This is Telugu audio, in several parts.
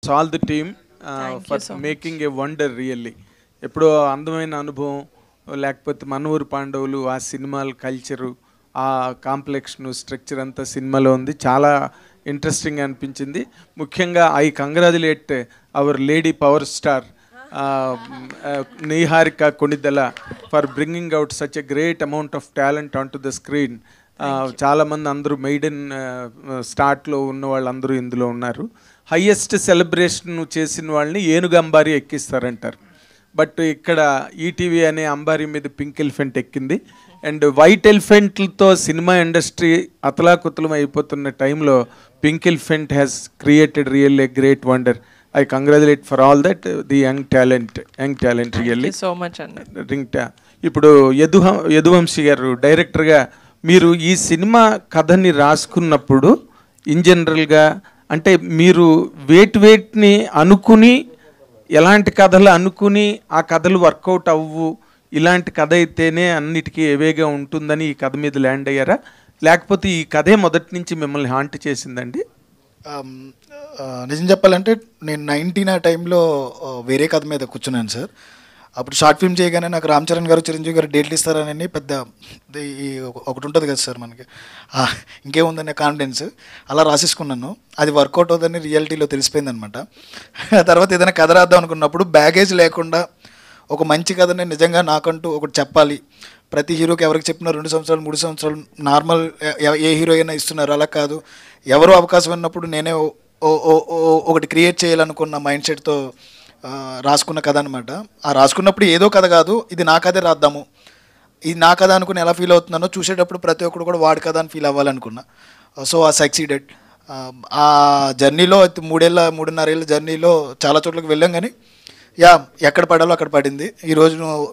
Congratulations all the team for making a wonder really. ఎప్పుడో అందమైన అనుభవం, లేకపోతే మన ఊరు పాండవులు, ఆ సినిమాల కల్చరు, ఆ కాంప్లెక్షన్ స్ట్రక్చర్ అంతా సినిమాలో ఉంది. చాలా ఇంట్రెస్టింగ్ అనిపించింది. ముఖ్యంగా I congratulate hour lady power star Niharika Konidela for bringing out such a great amount of talent on to the screen. చాలామంది అందరూ మెయిడెన్ స్టార్ట్లో ఉన్న వాళ్ళందరూ ఇందులో ఉన్నారు. హయ్యెస్ట్ సెలబ్రేషన్ చేసిన వాళ్ళని ఏనుగంబారి ఎక్కిస్తారంటారు. బట్ ఇక్కడ ఈటీవీ అనే అంబారీ మీద పింక్ ఎలిఫెంట్ ఎక్కింది. అండ్ వైట్ ఎలిఫెంట్లతో సినిమా ఇండస్ట్రీ అతలాకుతలం అయిపోతున్న టైంలో pink elephant has created real a great wonder. I congratulate for all that the young talent really. Thank you so much అండి. ఇప్పుడు యదువంశీ గారు డైరెక్టర్గా మీరు ఈ సినిమా కథని రాసుకున్నప్పుడు ఇన్ జనరల్గా అంటే మీరు వేట్ని అనుకుని ఎలాంటి కథలు అనుకుని ఆ కథలు వర్కౌట్ అవ్వు, ఇలాంటి కథ అయితేనే అన్నిటికీ ఎవేగా ఉంటుందని ఈ కథ మీద ల్యాండ్ అయ్యారా, లేకపోతే ఈ కథే మొదటి నుంచి మిమ్మల్ని హాంట్ చేసిందండి? నిజం చెప్పాలంటే నేను 19 ఆ టైంలో వేరే కథ మీద కూర్చున్నాను సార్. అప్పుడు షార్ట్ ఫిల్మ్ చేయగానే నాకు రామ్ చరణ్ గారు, చిరంజీవి గారు డేట్లు ఇస్తారని పెద్ద ఒకటి ఉంటుంది కదా సార్ మనకి, ఇంకేముందనే కాన్ఫిడెన్స్, అలా రాసేసుకున్నాను. అది వర్కౌట్ అవుతుందని రియాలిటీలో తెలిసిపోయింది అనమాట. తర్వాత ఏదైనా కథ రాద్దాం అనుకున్నప్పుడు బ్యాగేజ్ లేకుండా ఒక మంచి కథని నిజంగా నాకంటూ ఒకటి చెప్పాలి. ప్రతి హీరోకి ఎవరికి చెప్పినా 2 సంవత్సరాలు 3 సంవత్సరాలు నార్మల్ ఏ హీరో అయినా ఇస్తున్నారు, అలా కాదు. ఎవరో అవకాశం ఉన్నప్పుడు నేనే ఒకటి క్రియేట్ చేయాలనుకున్న మైండ్ సెట్తో రాసుకున్న కథ అనమాట. ఆ రాసుకున్నప్పుడు ఏదో కథ కాదు, ఇది నా కథే రాద్దాము, ఇది నా కథ అనుకుని ఎలా ఫీల్ అవుతున్నానో చూసేటప్పుడు ప్రతి ఒక్కరు కూడా వాడి కథ అని ఫీల్ అవ్వాలనుకున్నా. సో ఆ సక్సీడెడ్. ఆ జర్నీలో 3.5 ఏళ్ళ జర్నీలో చాలా చోట్లకి వెళ్ళాం, కానీ ఎక్కడ పడాలో అక్కడ పడింది.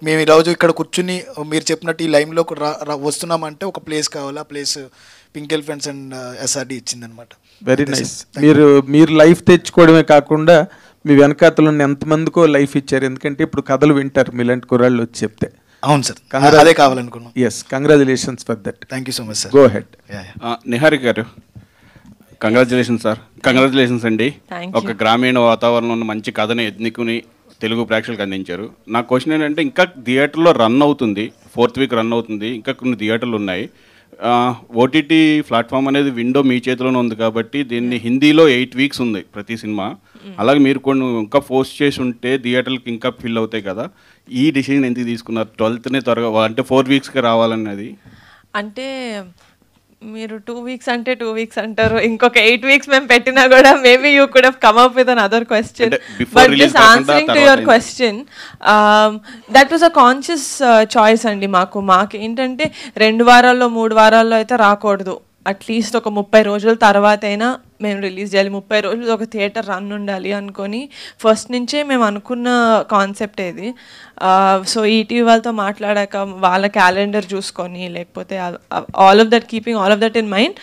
మేము ఈరోజు ఇక్కడ కూర్చుని మీరు చెప్పినట్టు ఈ లైన్లో వస్తున్నామంటే ఒక ప్లేస్ కావాలి. ఆ place pink elephants and SRD ఇచ్చిందనమాట. Very nice. మీరు లైఫ్ తెచ్చుకోవడమే కాకుండా మీ వెనకాతలు ఎంతమందికో లైఫ్ ఇచ్చారు. ఎందుకంటే ఇప్పుడు కథలు వింటారు మీలాంటి కుర్రాళ్ళు వచ్చి చెప్తే. అవును సార్, అదే కావాలనుకున్నాం. Yes, congratulations for that. Thank you so much sir. Go head. Niharika garu, congratulations sir. Congratulations అండి. ఒక గ్రామీణ వాతావరణంలో మంచి కథని ఎన్నుకుని తెలుగు ప్రేక్షకులకు అందించారు. నా క్వశ్చన్ ఏంటంటే, ఇంకా థియేటర్లో రన్ అవుతుంది, 4th వీక్ రన్ అవుతుంది, ఇంకా కొన్ని థియేటర్లు ఉన్నాయి. ఓటీటీ ప్లాట్ఫామ్ అనేది విండో మీ చేతిలోనే ఉంది కాబట్టి దీన్ని హిందీలో 8 వీక్స్ ఉంది ప్రతి సినిమా. అలాగే మీరు కొన్ని ఇంకా పోస్ట్ చేసి ఉంటే థియేటర్కి ఇంకా ఫిల్ అవుతాయి కదా, ఈ డిసిజన్ ఎందుకు తీసుకున్నారు? 12th త్వరగా అంటే 4 వీక్స్కి రావాలన్నది. అంటే మీరు 2 వీక్స్ అంటే 2 వీక్స్ అంటారు, ఇంకొక 8 వీక్స్ మేము పెట్టినా కూడా maybe you could have come up with another question. But just answering to your question, that was a conscious choice అండి. మాకు ఏంటంటే 2 వారాల్లో 3 వారాల్లో అయితే రాకూడదు, అట్లీస్ట్ ఒక 30 రోజుల తర్వాత అయినా మేము రిలీజ్ చేయాలి, 30 రోజులు ఒక థియేటర్ రన్ ఉండాలి అనుకొని ఫస్ట్ నుంచే మేము అనుకున్న కాన్సెప్ట్ ఇది. సో ఈటీవీ వాళ్ళతో మాట్లాడాక వాళ్ళ క్యాలెండర్ చూసుకొని, లేకపోతే all of that, keeping all of that in mind,